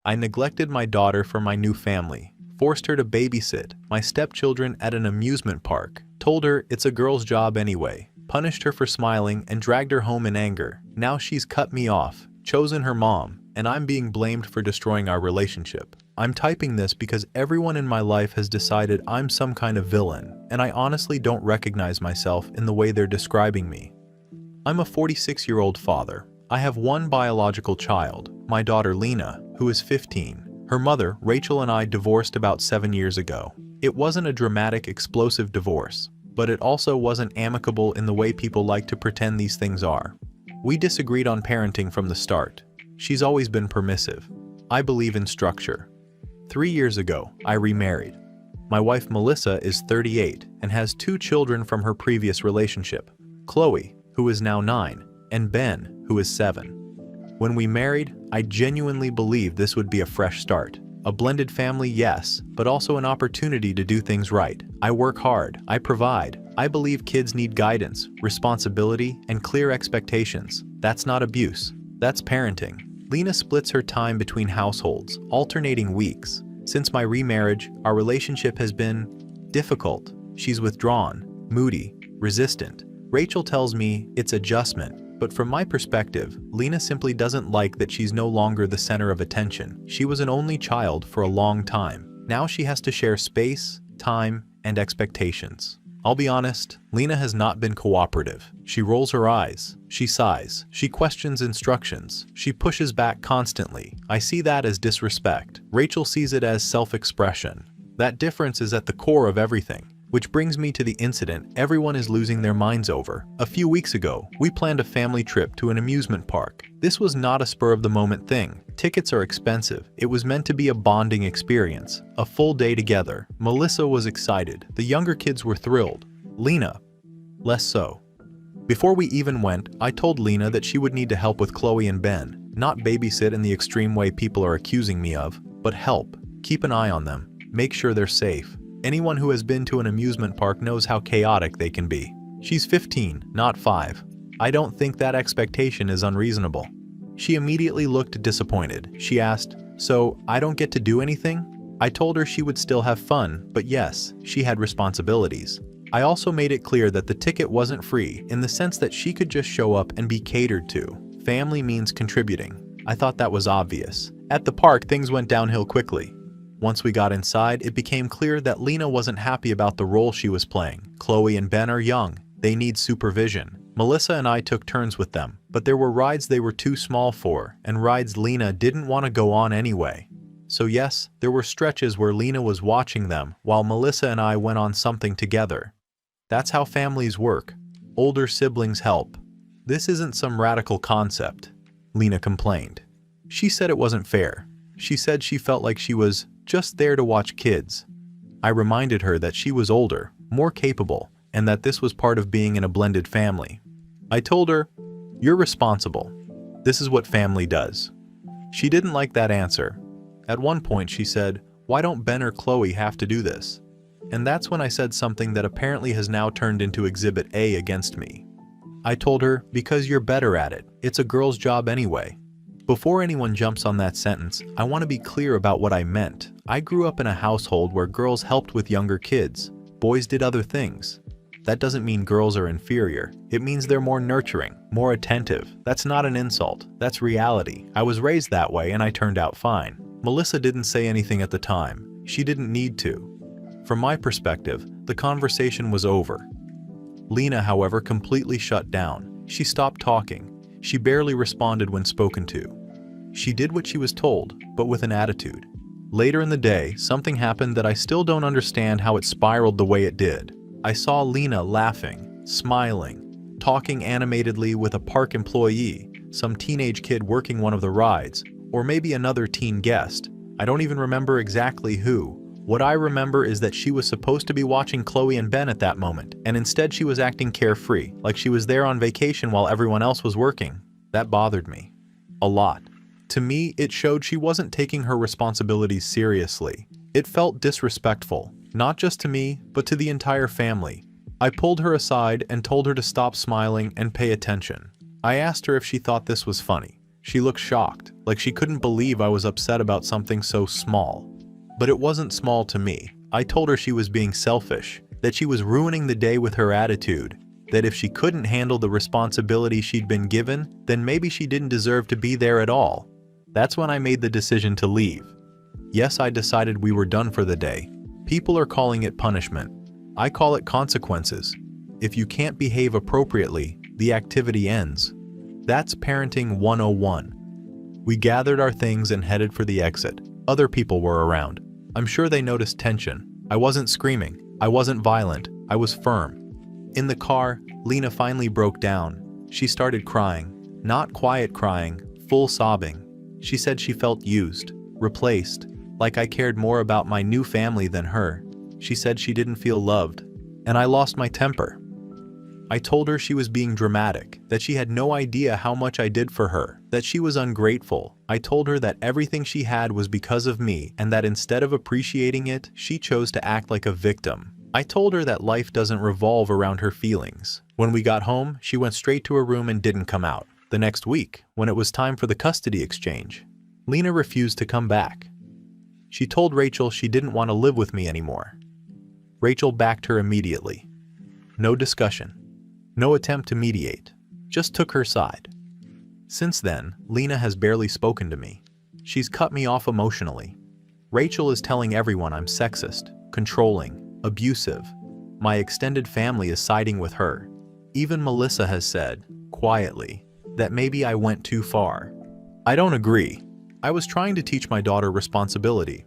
I neglected my daughter for my new family, forced her to babysit my stepchildren at an amusement park, told her it's a girl's job anyway, punished her for smiling and dragged her home in anger. Now she's cut me off, chosen her mom, and I'm being blamed for destroying our relationship. I'm typing this because everyone in my life has decided I'm some kind of villain, and I honestly don't recognize myself in the way they're describing me. I'm a 46-year-old father. I have one biological child, my daughter Lena, who is 15. Her mother, Rachel, and I divorced about 7 years ago. It wasn't a dramatic, explosive divorce, but it also wasn't amicable in the way people like to pretend these things are. We disagreed on parenting from the start. She's always been permissive. I believe in structure. 3 years ago, I remarried. My wife Melissa is 38 and has 2 children from her previous relationship, Chloe, who is now 9, and Ben, who is 7. When we married, I genuinely believed this would be a fresh start. A blended family, yes, but also an opportunity to do things right. I work hard, I provide. I believe kids need guidance, responsibility, and clear expectations. That's not abuse, that's parenting. Lena splits her time between households, alternating weeks. Since my remarriage, our relationship has been difficult. She's withdrawn, moody, resistant. Rachel tells me it's adjustment, but from my perspective, Lena simply doesn't like that she's no longer the center of attention. She was an only child for a long time. Now she has to share space, time, and expectations. I'll be honest, Lena has not been cooperative. She rolls her eyes, she sighs, she questions instructions, she pushes back constantly. I see that as disrespect. Rachel sees it as self-expression. That difference is at the core of everything. Which brings me to the incident everyone is losing their minds over. A few weeks ago, we planned a family trip to an amusement park. This was not a spur-of-the-moment thing. Tickets are expensive. It was meant to be a bonding experience, a full day together. Melissa was excited. The younger kids were thrilled. Lena, less so. Before we even went, I told Lena that she would need to help with Chloe and Ben. Not babysit in the extreme way people are accusing me of, but help. Keep an eye on them. Make sure they're safe. Anyone who has been to an amusement park knows how chaotic they can be. She's 15, not 5. I don't think that expectation is unreasonable. She immediately looked disappointed. She asked, "So, I don't get to do anything?" I told her she would still have fun, but yes, she had responsibilities. I also made it clear that the ticket wasn't free, in the sense that she could just show up and be catered to. Family means contributing. I thought that was obvious. At the park, things went downhill quickly. Once we got inside, it became clear that Lena wasn't happy about the role she was playing. Chloe and Ben are young. They need supervision. Melissa and I took turns with them, but there were rides they were too small for, and rides Lena didn't want to go on anyway. So yes, there were stretches where Lena was watching them, while Melissa and I went on something together. That's how families work. Older siblings help. This isn't some radical concept, Lena complained. She said it wasn't fair. She said she felt like she was just there to watch kids. I reminded her that she was older, more capable, and that this was part of being in a blended family. I told her, "You're responsible. This is what family does." She didn't like that answer. At one point she said, "Why don't Ben or Chloe have to do this?" And that's when I said something that apparently has now turned into Exhibit A against me. I told her, "Because you're better at it. It's a girl's job anyway." Before anyone jumps on that sentence, I want to be clear about what I meant. I grew up in a household where girls helped with younger kids. Boys did other things. That doesn't mean girls are inferior. It means they're more nurturing, more attentive. That's not an insult. That's reality. I was raised that way and I turned out fine. Melissa didn't say anything at the time. She didn't need to. From my perspective, the conversation was over. Lena, however, completely shut down. She stopped talking. She barely responded when spoken to. She did what she was told, but with an attitude. Later in the day, something happened that I still don't understand how it spiraled the way it did. I saw Lena laughing, smiling, talking animatedly with a park employee, some teenage kid working one of the rides, or maybe another teen guest. I don't even remember exactly who. What I remember is that she was supposed to be watching Chloe and Ben at that moment, and instead she was acting carefree, like she was there on vacation while everyone else was working. That bothered me. A lot. To me, it showed she wasn't taking her responsibilities seriously. It felt disrespectful, not just to me, but to the entire family. I pulled her aside and told her to stop smiling and pay attention. I asked her if she thought this was funny. She looked shocked, like she couldn't believe I was upset about something so small. But it wasn't small to me. I told her she was being selfish, that she was ruining the day with her attitude, that if she couldn't handle the responsibility she'd been given, then maybe she didn't deserve to be there at all. That's when I made the decision to leave. Yes, I decided we were done for the day. People are calling it punishment. I call it consequences. If you can't behave appropriately, the activity ends. That's parenting 101. We gathered our things and headed for the exit. Other people were around. I'm sure they noticed tension. I wasn't screaming. I wasn't violent. I was firm. In the car, Lena finally broke down. She started crying. Not quiet crying, full sobbing. She said she felt used, replaced, like I cared more about my new family than her. She said she didn't feel loved, and I lost my temper. I told her she was being dramatic, that she had no idea how much I did for her, that she was ungrateful. I told her that everything she had was because of me and that instead of appreciating it, she chose to act like a victim. I told her that life doesn't revolve around her feelings. When we got home, she went straight to her room and didn't come out. The next week, when it was time for the custody exchange, Lena refused to come back. She told Rachel she didn't want to live with me anymore. Rachel backed her immediately. No discussion. No attempt to mediate. Just took her side. Since then, Lena has barely spoken to me. She's cut me off emotionally. Rachel is telling everyone I'm sexist, controlling, abusive. My extended family is siding with her. Even Melissa has said, quietly, that maybe I went too far. I don't agree. I was trying to teach my daughter responsibility.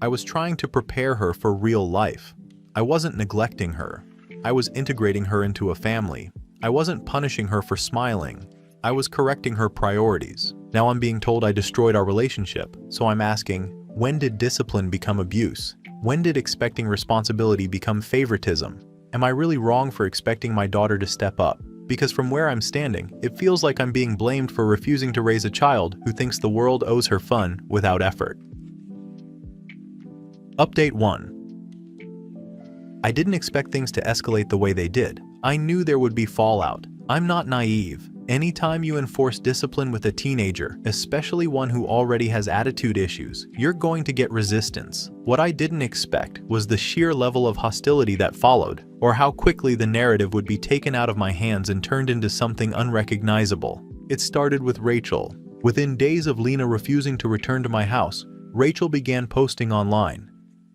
I was trying to prepare her for real life. I wasn't neglecting her. I was integrating her into a family. I wasn't punishing her for smiling. I was correcting her priorities. Now I'm being told I destroyed our relationship, so I'm asking, when did discipline become abuse? When did expecting responsibility become favoritism? Am I really wrong for expecting my daughter to step up? Because from where I'm standing, it feels like I'm being blamed for refusing to raise a child who thinks the world owes her fun without effort. Update 1. I didn't expect things to escalate the way they did. I knew there would be fallout. I'm not naive. Anytime you enforce discipline with a teenager, especially one who already has attitude issues, you're going to get resistance. What I didn't expect was the sheer level of hostility that followed, or how quickly the narrative would be taken out of my hands and turned into something unrecognizable. It started with Rachel. Within days of Lena refusing to return to my house, Rachel began posting online.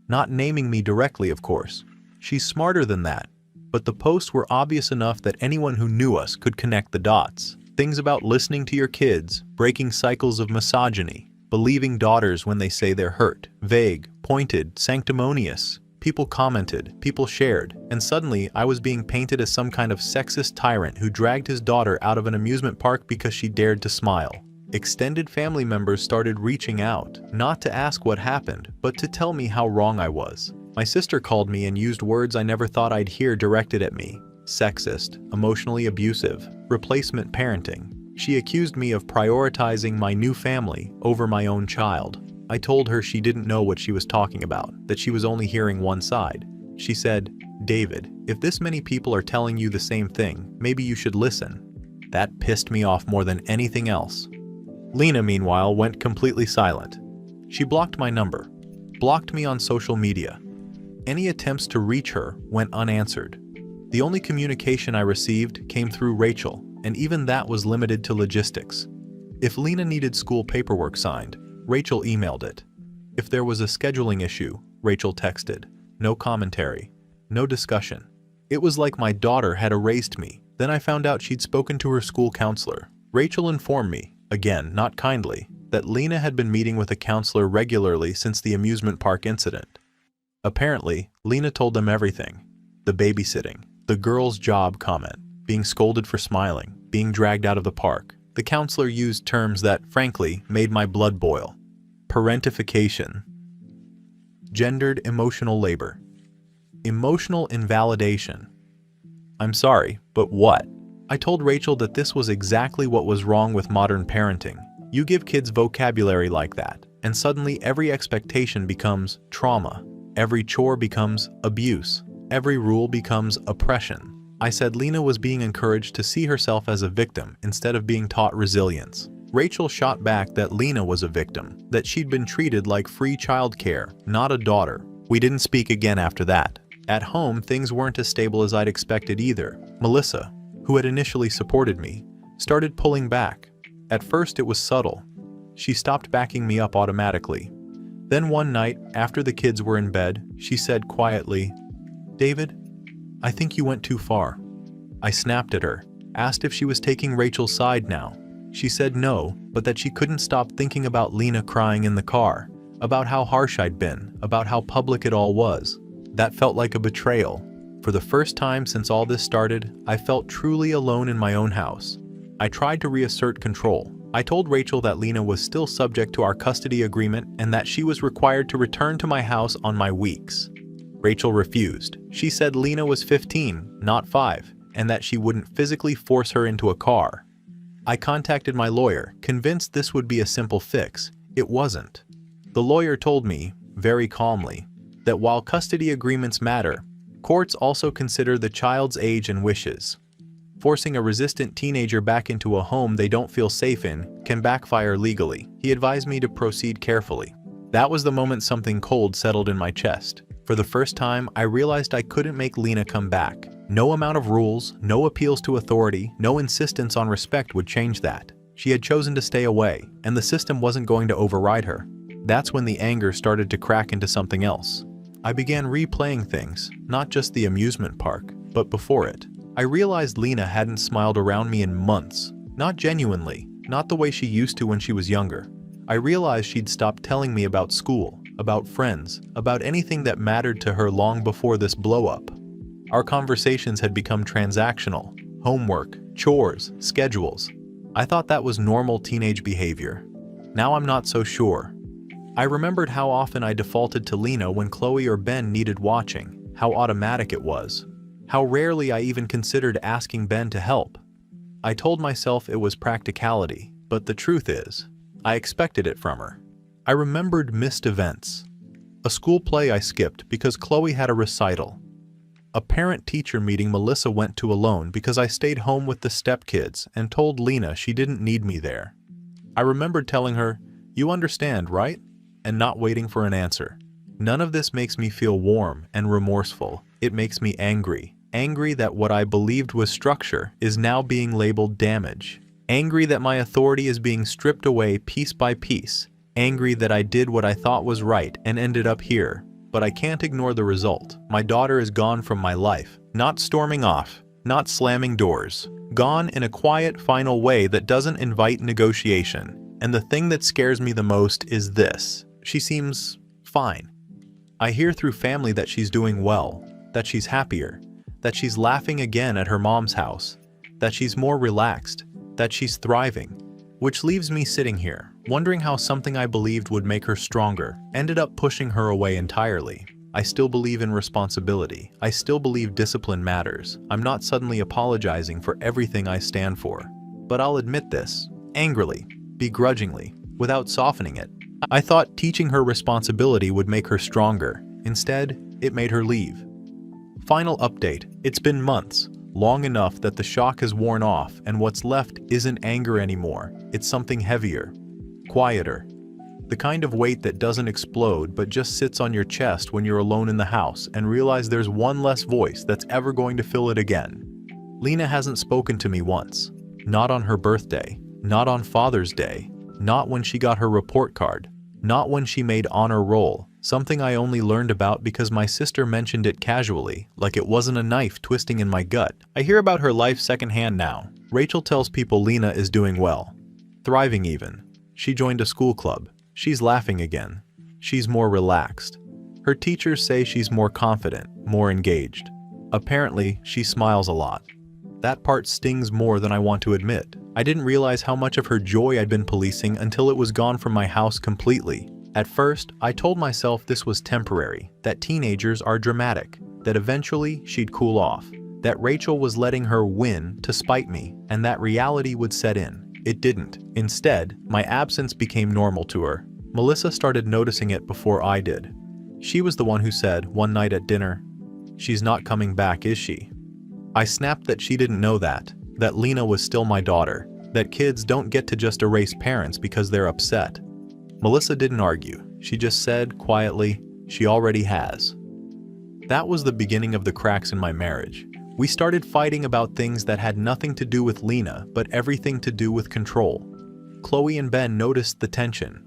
Not naming me directly, of course. She's smarter than that. But the posts were obvious enough that anyone who knew us could connect the dots. Things about listening to your kids, breaking cycles of misogyny, believing daughters when they say they're hurt, vague, pointed, sanctimonious. People commented, people shared, and suddenly I was being painted as some kind of sexist tyrant who dragged his daughter out of an amusement park because she dared to smile. Extended family members started reaching out, not to ask what happened, but to tell me how wrong I was. My sister called me and used words I never thought I'd hear directed at me. Sexist, emotionally abusive, replacement parenting. She accused me of prioritizing my new family over my own child. I told her she didn't know what she was talking about, that she was only hearing one side. She said, "David, if this many people are telling you the same thing, maybe you should listen." That pissed me off more than anything else. Lena, meanwhile, went completely silent. She blocked my number, blocked me on social media. Any attempts to reach her went unanswered. The only communication I received came through Rachel, and even that was limited to logistics. If Lena needed school paperwork signed, Rachel emailed it. If there was a scheduling issue, Rachel texted. No commentary, no discussion. It was like my daughter had erased me. Then I found out she'd spoken to her school counselor. Rachel informed me, again not kindly, that Lena had been meeting with a counselor regularly since the amusement park incident. Apparently, Lena told them everything. The babysitting, the girl's job comment, being scolded for smiling, being dragged out of the park. The counselor used terms that, frankly, made my blood boil. Parentification. Gendered emotional labor. Emotional invalidation. I'm sorry, but what? I told Rachel that this was exactly what was wrong with modern parenting. You give kids vocabulary like that, and suddenly every expectation becomes trauma. Every chore becomes abuse. Every rule becomes oppression. I said Lena was being encouraged to see herself as a victim instead of being taught resilience. Rachel shot back that Lena was a victim, that she'd been treated like free childcare, not a daughter. We didn't speak again after that. At home, things weren't as stable as I'd expected either. Melissa, who had initially supported me, started pulling back. At first, it was subtle. She stopped backing me up automatically. Then one night, after the kids were in bed, she said quietly, "David, I think you went too far." I snapped at her, asked if she was taking Rachel's side now. She said no, but that she couldn't stop thinking about Lena crying in the car, about how harsh I'd been, about how public it all was. That felt like a betrayal. For the first time since all this started, I felt truly alone in my own house. I tried to reassert control. I told Rachel that Lena was still subject to our custody agreement and that she was required to return to my house on my weeks. Rachel refused. She said Lena was 15, not 5, and that she wouldn't physically force her into a car. I contacted my lawyer, convinced this would be a simple fix. It wasn't. The lawyer told me, very calmly, that while custody agreements matter, courts also consider the child's age and wishes. Forcing a resistant teenager back into a home they don't feel safe in can backfire legally. He advised me to proceed carefully. That was the moment something cold settled in my chest. For the first time, I realized I couldn't make Lena come back. No amount of rules, no appeals to authority, no insistence on respect would change that. She had chosen to stay away, and the system wasn't going to override her. That's when the anger started to crack into something else. I began replaying things, not just the amusement park, but before it. I realized Lena hadn't smiled around me in months. Not genuinely, not the way she used to when she was younger. I realized she'd stopped telling me about school, about friends, about anything that mattered to her long before this blow-up. Our conversations had become transactional, homework, chores, schedules. I thought that was normal teenage behavior. Now I'm not so sure. I remembered how often I defaulted to Lena when Chloe or Ben needed watching, how automatic it was, how rarely I even considered asking Ben to help. I told myself it was practicality, but the truth is, I expected it from her. I remembered missed events. A school play I skipped because Chloe had a recital. A parent-teacher meeting Melissa went to alone because I stayed home with the stepkids and told Lena she didn't need me there. I remembered telling her, "You understand, right?" and not waiting for an answer. None of this makes me feel warm and remorseful. It makes me angry. Angry that what I believed was structure is now being labeled damage. Angry that my authority is being stripped away piece by piece. Angry that I did what I thought was right and ended up here. But I can't ignore the result. My daughter is gone from my life. Not storming off, not slamming doors. Gone in a quiet, final way that doesn't invite negotiation. And the thing that scares me the most is this. She seems fine. I hear through family that she's doing well, that she's happier, that she's laughing again at her mom's house, that she's more relaxed, that she's thriving, which leaves me sitting here, wondering how something I believed would make her stronger ended up pushing her away entirely. I still believe in responsibility. I still believe discipline matters. I'm not suddenly apologizing for everything I stand for. But I'll admit this, angrily, begrudgingly, without softening it. I thought teaching her responsibility would make her stronger. Instead, it made her leave. Final update. It's been months. Long enough that the shock has worn off and what's left isn't anger anymore. It's something heavier, quieter. The kind of weight that doesn't explode but just sits on your chest when you're alone in the house and realize there's one less voice that's ever going to fill it again. Lena hasn't spoken to me once. Not on her birthday. Not on Father's Day. Not when she got her report card. Not when she made honor roll. Something I only learned about because my sister mentioned it casually, like it wasn't a knife twisting in my gut. I hear about her life secondhand now. Rachel tells people Lena is doing well. Thriving even. She joined a school club. She's laughing again. She's more relaxed. Her teachers say she's more confident, more engaged. Apparently, she smiles a lot. That part stings more than I want to admit. I didn't realize how much of her joy I'd been policing until it was gone from my house completely. At first, I told myself this was temporary, that teenagers are dramatic, that eventually she'd cool off, that Rachel was letting her win to spite me, and that reality would set in. It didn't. Instead, my absence became normal to her. Melissa started noticing it before I did. She was the one who said, one night at dinner, "She's not coming back, is she?" I snapped that she didn't know that Lena was still my daughter, that kids don't get to just erase parents because they're upset. Melissa didn't argue. She just said, quietly, she already has. That was the beginning of the cracks in my marriage. We started fighting about things that had nothing to do with Lena, but everything to do with control. Chloe and Ben noticed the tension.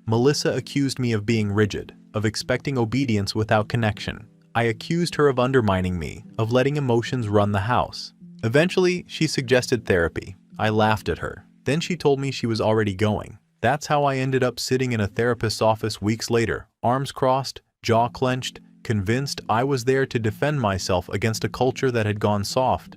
Melissa accused me of being rigid, of expecting obedience without connection. I accused her of undermining me, of letting emotions run the house. Eventually, she suggested therapy. I laughed at her. Then she told me she was already going. That's how I ended up sitting in a therapist's office weeks later, arms crossed, jaw clenched, convinced I was there to defend myself against a culture that had gone soft.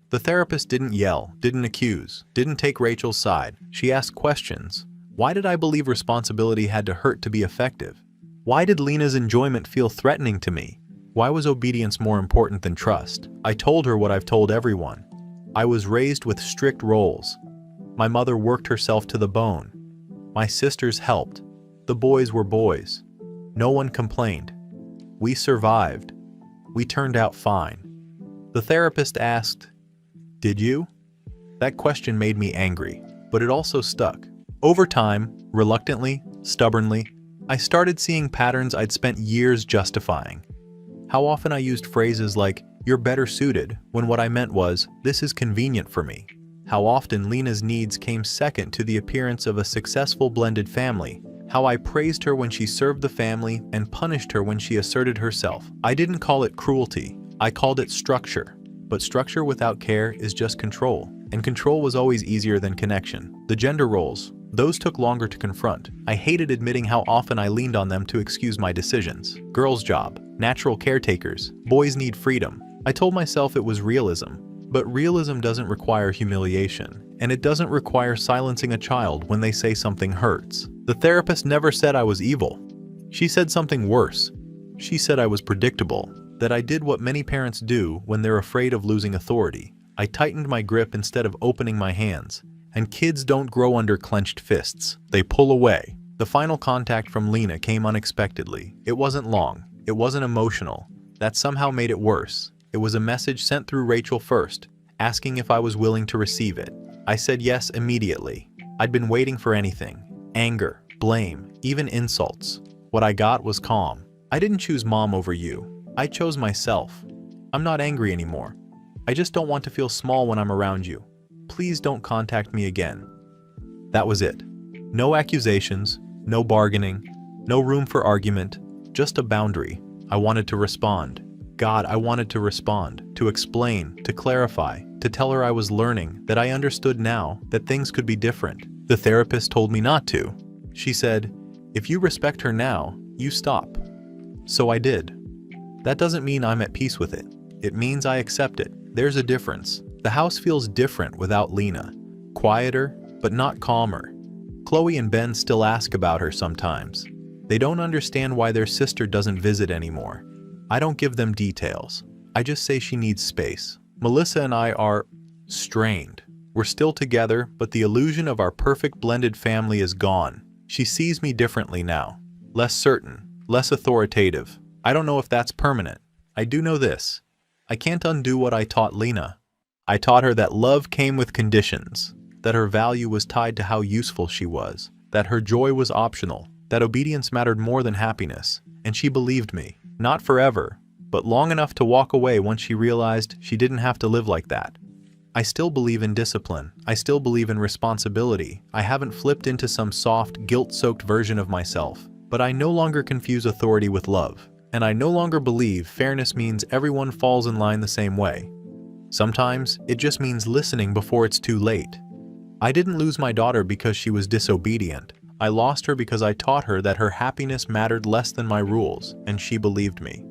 The therapist didn't yell, didn't accuse, didn't take Rachel's side. She asked questions. Why did I believe responsibility had to hurt to be effective? Why did Lena's enjoyment feel threatening to me? Why was obedience more important than trust? I told her what I've told everyone. I was raised with strict roles. My mother worked herself to the bone. My sisters helped. The boys were boys. No one complained. We survived. We turned out fine. The therapist asked, "Did you?" That question made me angry, but it also stuck. Over time, reluctantly, stubbornly, I started seeing patterns I'd spent years justifying. How often I used phrases like, "You're better suited," when what I meant was, "This is convenient for me." How often Lena's needs came second to the appearance of a successful blended family. How I praised her when she served the family and punished her when she asserted herself. I didn't call it cruelty. I called it structure. But structure without care is just control. And control was always easier than connection. The gender roles, those took longer to confront. I hated admitting how often I leaned on them to excuse my decisions. Girls' job, natural caretakers, boys need freedom. I told myself it was realism. But realism doesn't require humiliation, and it doesn't require silencing a child when they say something hurts. The therapist never said I was evil. She said something worse. She said I was predictable, that I did what many parents do when they're afraid of losing authority. I tightened my grip instead of opening my hands. And kids don't grow under clenched fists. They pull away. The final contact from Lena came unexpectedly. It wasn't long. It wasn't emotional. That somehow made it worse. It was a message sent through Rachel first, asking if I was willing to receive it. I said yes immediately. I'd been waiting for anything. Anger, blame, even insults. What I got was calm. I didn't choose mom over you. I chose myself. I'm not angry anymore. I just don't want to feel small when I'm around you. Please don't contact me again. That was it. No accusations, no bargaining, no room for argument, just a boundary. I wanted to respond. God, I wanted to respond, to explain, to clarify, to tell her I was learning, that I understood now, that things could be different. The therapist told me not to. She said, "If you respect her now, you stop." So I did. That doesn't mean I'm at peace with it. It means I accept it. There's a difference. The house feels different without Lena. Quieter, but not calmer. Chloe and Ben still ask about her sometimes. They don't understand why their sister doesn't visit anymore. I don't give them details. I just say she needs space. Melissa and I are strained. We're still together, but the illusion of our perfect blended family is gone. She sees me differently now. Less certain, less authoritative. I don't know if that's permanent. I do know this. I can't undo what I taught Lena. I taught her that love came with conditions, that her value was tied to how useful she was, that her joy was optional, that obedience mattered more than happiness, and she believed me. Not forever, but long enough to walk away once she realized she didn't have to live like that. I still believe in discipline. I still believe in responsibility. I haven't flipped into some soft, guilt-soaked version of myself. But I no longer confuse authority with love. And I no longer believe fairness means everyone falls in line the same way. Sometimes, it just means listening before it's too late. I didn't lose my daughter because she was disobedient. I lost her because I taught her that her happiness mattered less than my rules, and she believed me.